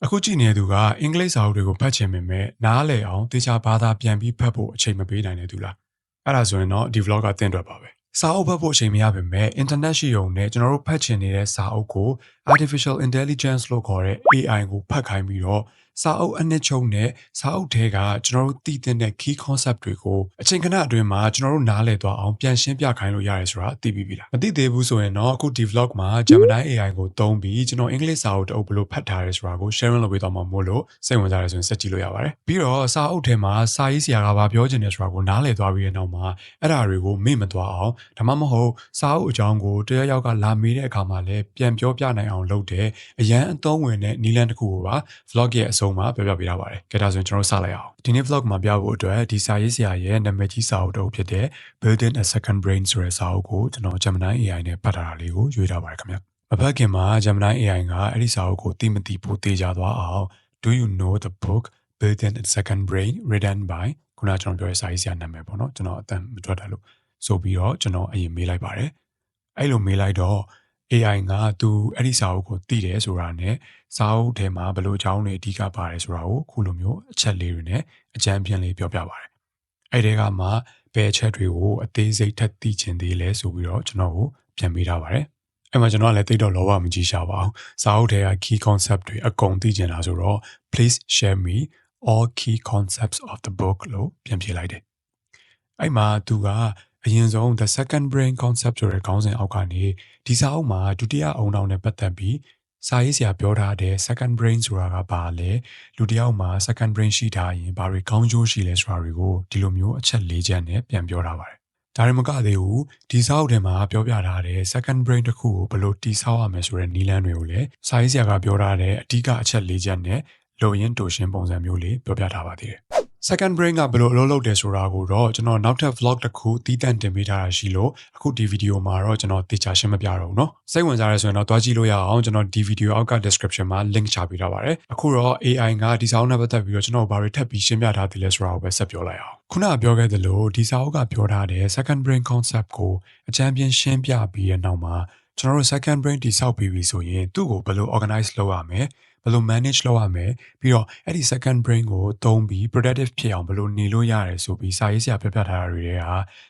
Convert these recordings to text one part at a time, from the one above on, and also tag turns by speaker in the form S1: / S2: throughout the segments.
S1: အခုကြည့်နေသူကအင်္ဂလိပ်စာအုပ်တွေကိုဖတ်ချင်ပေမဲ့နားလည်အောင်တေချာဘာသာပြန်ပြီးဖတ်ဖို့အချိန်မပေးနိုင်တဲ့သူလားအဲ့ဒါဆိုရင်တော့ဒီ vlog ကသင်အတွက်ပါပဲစာအုပ်ဖတ်ဖို့အချိန်မရပေမဲ့ internet ရှိုံနဲ့ကျွန်တော်တို့ဖတ်ချင်နေတဲ့စာအုပ်ကို artificial intelligence လို့ခေါ်တဲ့ AI ကိုဖတ်ခိုင်းပြီးတော့စာအုပ်အနှစ်ချုပ်နဲ့စာအုပ်ထဲကကျွန်တော်တို့သိတဲ့ key concept တွေကိုအချိန်ခဏအတွင်းမှာကျွန်တော်တို့နားလည်သွားအောင်ပြန်ရှင်းပြခိုင်းလို့ရတယ်ဆိုတာသိပြီးပြီလားမသိသေးဘူးဆိုရင်တော့အခုဒီ vlog မှာ Gemini AI ကိုသုံးပြီးကျွန်တော်အင်္ဂလိပ်စာအုပ်တအုပ်ဘယ်လိုဖတ်ထားရဲဆိုတာကို sharing လုပ်ပေးသွားမှာမို့လို့စိတ်ဝင်စားရဆိုရင်ဆက်ကြည့်လို့ရပါတယ်ပြီးတော့စာအုပ်ထဲမှာစာရေးဆရာကဘာပြောချင်တယ်ဆိုတာကိုနားလည်သွားပြီးတဲ့နောက်မှာအဲ့ဒါတွေကိုမေ့မသွားအောင်ဒါမှမဟုတ်စာအုပ်အကြောင်းကိုတယောက်ကလာမေးတဲ့အခါမှာလည်းပြန်ပြောပြနိုင်အောင်လုပ်တဲ့အရန်အသုံးဝင်တဲ့နည်းလမ်းတစ်ခုကိုပါ vlog ရဲ့အဆုံးမှာပြောပြပေးထားပါတယ်။ကြည့်ဒါဆိုရင်ကျွန်တော်စလိုက်အောင်ဒီနေ့ vlog မှာပြဖို့အတွက်ဒီစာရေးဆရာရဲ့နာမည်ကြီးစာအုပ်တစ်အုပ်ဖြစ်တဲ့ Building a Second Brain ဆိုတဲ့စာအုပ်ကိုကျွန်တော် Gemini AI နဲ့ဖတ်ထားတာလေးကိုရွေးထားပါတယ်ခင်ဗျ။မဖတ်ခင်မှာ Gemini AI ကအဲ့ဒီစာအုပ်ကိုသိမသိဖို့သိကြသွားအောင် Do you know the book Building a Second Brain written by ခုနကျွန်တော်ပြောတဲ့စာရေးဆရာနာမည်ပေါ့နော်ကျွန်တော်အတန်မထွက်တာလို့ဆိုပြီးတော့ကျွန်တော်အရင်မေးလိုက်ပါတယ်။အဲ့လိုမေးလိုက်တော့ AI ကသူအဲ့ဒီစာအုပ်ကိုသိတယ်ဆိုတာနဲ့စာအုပ်ထဲမှာဘယ်လိုအကြောင်းတွေအဓိကပါတယ်ဆိုတာကိုခုလိုမျိုးအချက်လေးတွေနဲ့အကြံပြလေးပြောပြပါတယ်။အဲ့ဒီကမှဘယ်အချက်တွေကိုအသေးစိတ်ထပ်သိချင်သေးလဲဆိုပြီးတော့ကျွန်တော်ကိုပြန်ပေးထားပါတယ်။အဲ့မှာကျွန်တော်ကလည်းသိတော့လောဘမကြီးရှာပါဘူး။စာအုပ်ထဲက key concept တွေအကုန်သိချင်တာဆိုတော့ please share me all key concepts of the book လို့ပြန်ဖြေလိုက်တယ်။အဲ့မှာသူကအရင်ဆုံး the second brain concept ဆိုတဲ့ခေါင်းစဉ်အောက်ကနေဒီစာအုပ်မှာဒုတိယအုံနောက်နဲ့ပတ်သက်ပြီးစာရေးဆရာပြောထားတဲ့ second brain ဆိုတာကဘာလဲလူတစ်ယောက်မှာ second brain ရှိထားရင်ဘာတွေကောင်းကျိုးရှိလဲဆိုတာတွေကိုဒီလိုမျိုးအချက်၄ချက်နဲ့ပြန်ပြောထားပါတယ်။ဒါရင်မကသေးဘူးဒီစာအုပ်ထဲမှာပြောပြထားတဲ့ second brain တစ်ခုကိုဘယ်လိုတည်ဆောက်ရမလဲဆိုတဲ့နည်းလမ်းတွေကိုလည်းစာရေးဆရာကပြောထားတဲ့အဓိကအချက်၄ချက်နဲ့လိုရင်းတိုရှင်းပုံစံမျိုးလေးပြောပြထားပါသေးတယ်။ second brain ကဘယ်လိုအလုပ်လုပ်တယ်ဆိုတာကိုတော့ကျွန်တော်နောက်ထပ် vlog တစ်ခုတီးတန့်တင်ပေးထားတာရှိလို့အခုဒီဗီဒီယိုမှာတော့ကျွန်တော်တေချာရှင်းမပြတော့ဘူးเนาะစိတ်ဝင်စားရဆိုရင်တော့တွားကြည့်လို့ရအောင်ကျွန်တော်ဒီဗီဒီယိုအောက်က description မှာ link ချပေးထားပါတယ်အခုတော့ AI ကဒီစာအုပ်နဲ့ပတ်သက်ပြီးတော့ကျွန်တော်ဘာတွေထပ်ပြီးရှင်းပြထားသေးလဲဆိုတာကိုပဲဆက်ပြောလိုက်အောင်ခုနကပြောခဲ့သလိုဒီစာအုပ်ကပြောထားတဲ့ second brain concept ကိုအကြံပြရှင်းပြပြီးတဲ့နောက်မှာကျွန်တော်တို့ second brain တိဆောက်ပြီးပြီဆိုရင်သူ့ကိုဘယ်လို organize လုပ်ရမလဲဘယ်လို manage လုပ်ရမလဲပြီးတော့အဲ့ဒီ second brain ကိုသုံးပြီး productive ဖြစ်အောင်ဘယ်လိုနေလို့ရတယ်ဆိုပြီးစာရေးဆရာပြပြထားတာတွေ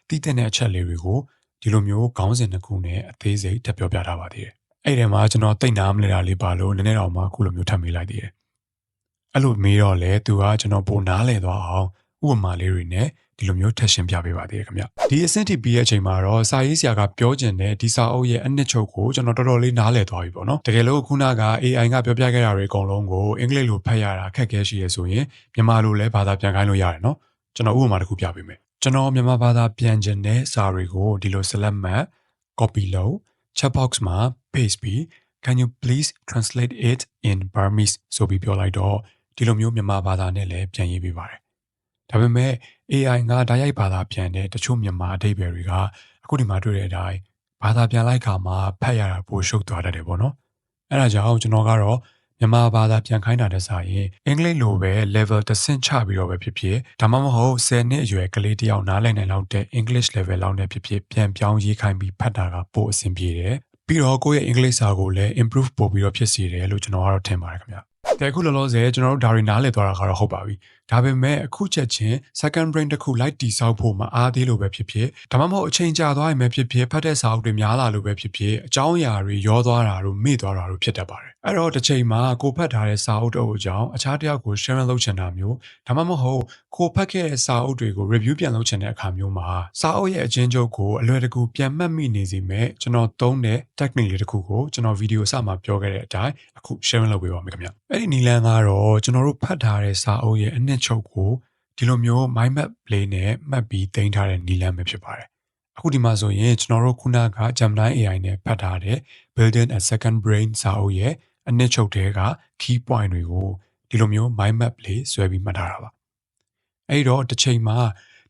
S1: ကတည်တဲ့အချက်လေးတွေကိုဒီလိုမျိုးခေါင်းစဉ်တစ်ခုနဲ့အသေးစိတ်တက်ပြောပြထားပါသေးတယ်။အဲ့ဒီမှာကျွန်တော်သိနာမလဲတာလေးပါလို့နည်းနည်းတော့မှအခုလိုမျိုးထပ်မေးလိုက်သေးတယ်။အဲ့လိုမေးတော့လေသူကကျွန်တော်ပိုနားလည်သွားအောင်ဥပမာလေးတွေနဲ့ဒီလိုမျိုးထပ်ရှင်းပြပေးပါသေးတယ်ခင်ဗျဒီအဆင့်ထိပြီးရဲ့အချိန်မှာတော့စာရေးဆရာကပြောချင်တဲ့ဒီစာအုပ်ရဲ့အနှစ်ချုပ်ကိုကျွန်တော်တော်တော်လေးနားလည်သွားပြီပေါ့နော်တကယ်လို့ခုနက AI ကပြောပြခဲ့တာတွေအကုန်လုံးကိုအင်္ဂလိပ်လိုဖတ်ရတာအခက်အခဲရှိရဆိုရင်မြန်မာလိုလည်းဘာသာပြန်ခိုင်းလို့ရတယ်နော်ကျွန်တော်ဥပမာတစ်ခုပြပေးမယ်ကျွန်တော်မြန်မာဘာသာပြန်ချင်တဲ့စာတွေကိုဒီလို select မှတ် copy လုပ် chat box မှာ paste ပြီး can you please translate it in Burmese ဆိုပြီးပြောလိုက်တော့ဒီလိုမျိုးမြန်မာဘာသာနဲ့လည်းပြန်ရေးပေးပါတယ်ဒါပေမဲ့ AI ကဓာတ်ရိုက်ဘာသာပြန်တဲ့တချို့မြန်မာအဓိပ္ပာယ်တွေကအခုဒီမှာတွေ့တဲ့အတိုင်းဘာသာပြန်လိုက်ခါမှာဖတ်ရတာပိုရှုပ်သွားတတ်တယ်ပေါ့နော်။အဲဒါကြောင့်ကျွန်တော်ကတော့မြန်မာဘာသာပြန်ခိုင်းတာတဲ့စာရင်အင်္ဂလိပ်လိုပဲ level တစ်ဆင့်ချပြီးတော့ပဲဖြစ်ဖြစ်ဒါမှမဟုတ်10နှစ်အရွယ်ကလေးတယောက်နားလည်နိုင်လောက်တဲ့ English level လောက်နဲ့ဖြစ်ဖြစ်ပြန်ပြောင်းရေးခိုင်းပြီးဖတ်တာကပိုအဆင်ပြေတယ်။ပြီးတော့ကိုယ့်ရဲ့အင်္ဂလိပ်စာကိုလည်း improve ပို့ပြီးတော့ဖြစ်စေတယ်လို့ကျွန်တော်ကတော့ထင်ပါတယ်ခင်ဗျ။တဲ့အခုလောလောဆယ်ကျွန်တော်တို့ဒါတွေနားလည်သွားတာကတော့ဟုတ်ပါပြီ။ဒါပေမဲ့အခုချက်ချင်း second brain တစ်ခုလိုက်တီဆောက်ဖို့မအားသေးလို့ပဲဖြစ်ဖြစ်ဒါမှမဟုတ်အချိန်ကြာသွားရင်ပဲဖြစ်ဖြစ်ဖတ်တဲ့စာအုပ်တွေများလာလို့ပဲဖြစ်ဖြစ်အကြောင်းအရာတွေရောသွားတာတို့မေ့သွားတာတို့ဖြစ်တတ်ပါတယ်။အဲ့တော့တစ်ချိန်မှာကိုဖတ်ထားတဲ့စာအုပ်တစ်အုပ်အကြောင်းအခြားတစ်ယောက်ကို share လုပ်ချင်တာမျိုးဒါမှမဟုတ်ကိုဖတ်ခဲ့တဲ့စာအုပ်တွေကို review ပြန်လုပ်ချင်တဲ့အခါမျိုးမှာစာအုပ်ရဲ့အချင်းချုပ်ကိုအလွယ်တကူပြန်မှတ်မိနေစေမဲ့ကျွန်တော်သုံးတဲ့ technique လေးတစ်ခုကိုကျွန်တော်ဗီဒီယိုစမှာပြောခဲ့တဲ့အတိုင်းအခု share လုပ်ပေးပါမယ်ခင်ဗျ။အဲ့ဒီနည်းလမ်းကတော့ကျွန်တော်တို့ဖတ်ထားတဲ့စာအုပ်ရဲ့အနှစ်ချုပ်ကိုဒီလိုမျိုး mind map လေးနဲ့မှတ်ပြီးတင်ထားတဲ့နည်းလမ်းပဲဖြစ်ပါတယ်။အခုဒီမှာဆိုရင်ကျွန်တော်တို့ခုနက Gemini AI နဲ့ဖတ်ထားတဲ့ Building a Second Brain စာအုပ်ရဲ့အနှစ်ချုပ်တွေက key point တွေကိုဒီလိုမျိုး mind map လေးဆွဲပြီးမှတ်ထားတာပါ။အဲ့တော့တစ်ချိန်မှာ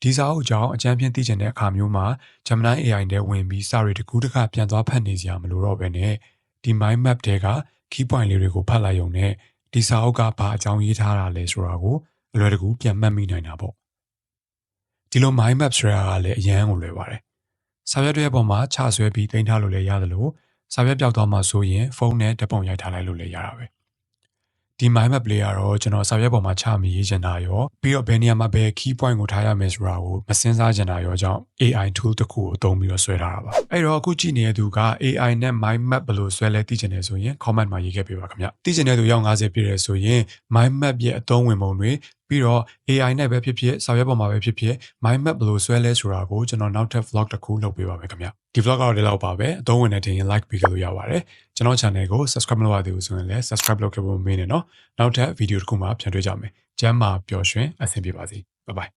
S1: ဒီစာအုပ်ကြောင့်အကြံပြသိချင်တဲ့အခါမျိုးမှာ Gemini AI နဲ့ဝင်ပြီးစာတွေတစ်ခုတစ်ခါပြန်သွားဖတ်နေစရာမလိုတော့ဘဲနဲ့ဒီ mind map တွေက key point လေးတွေကိုဖတ်လိုက်ရုံနဲ့ဒီစာအုပ်ကဘာအကြောင်းရေးထားတာလဲဆိုတာကိုအလွယ်တကူပြန်မှတ်မိနိုင်တာပေါ့ဒီလို mind map ဆိုတာကလည်းအရန်ကိုလွယ်ပါတယ်စာရွက်တွေပေါ်မှာချဆွဲပြီးတင်ထားလို့လည်းရတယ်လို့စာရွက်ပြောက်သွားမှဆိုရင်ဖုန်းနဲ့ဓာတ်ပုံရိုက်ထားလိုက်လို့လည်းရတာပဲ ဒီ mind map လေးကတော့ကျွန်တော်စာရွက်ပေါ်မှာချမရေးချင်တာရောပြီးတော့ဘယ်နေရာမှာဘယ် key point ကိုထားရမယ်ဆိုတာကိုမစင်စားချင်တာရောကြောင့် AI tool တစ်ခုကိုသုံးပြီးတော့ဆွဲထားတာပါအဲ့တော့အခုကြည့်နေတဲ့သူက AI နဲ့ mind map ဘယ်လိုဆွဲလဲသိချင်တယ်ဆိုရင် comment မှာရေးခဲ့ပေးပါခင်ဗျသိချင်တဲ့သူရောက်50ပြည့်တယ်ဆိုရင် mind map ရဲ့အသုံးဝင်ပုံတွေပြီးတော့ AI နဲ့ပဲဖြစ်ဖြစ်စာရွက်ပေါ်မှာပဲဖြစ်ဖြစ် mind map ဘယ်လိုဆွဲလဲဆိုတာကိုကျွန်တော်နောက်ထပ် vlog တစ်ခုလုပ်ပေးပါမယ်ခင်ဗျဒီ vlog ကတော့ဒီလောက်ပါပဲအသုံးဝင်တဲ့တင်ရင် like ပေးကြလို့ရပါတယ်ကျွန်တော် channel ကို subscribe လုပ်ရသေးဘူးဆိုရင်လည်း subscribe လုပ်ခဲ့ဖို့မမေ့နဲ့နော်နောက်ထပ် video တစ်ခုမှပြန်တွေ့ကြမယ်ကျမ်းမာပျော်ရွှင်အဆင်ပြေပါစေ bye bye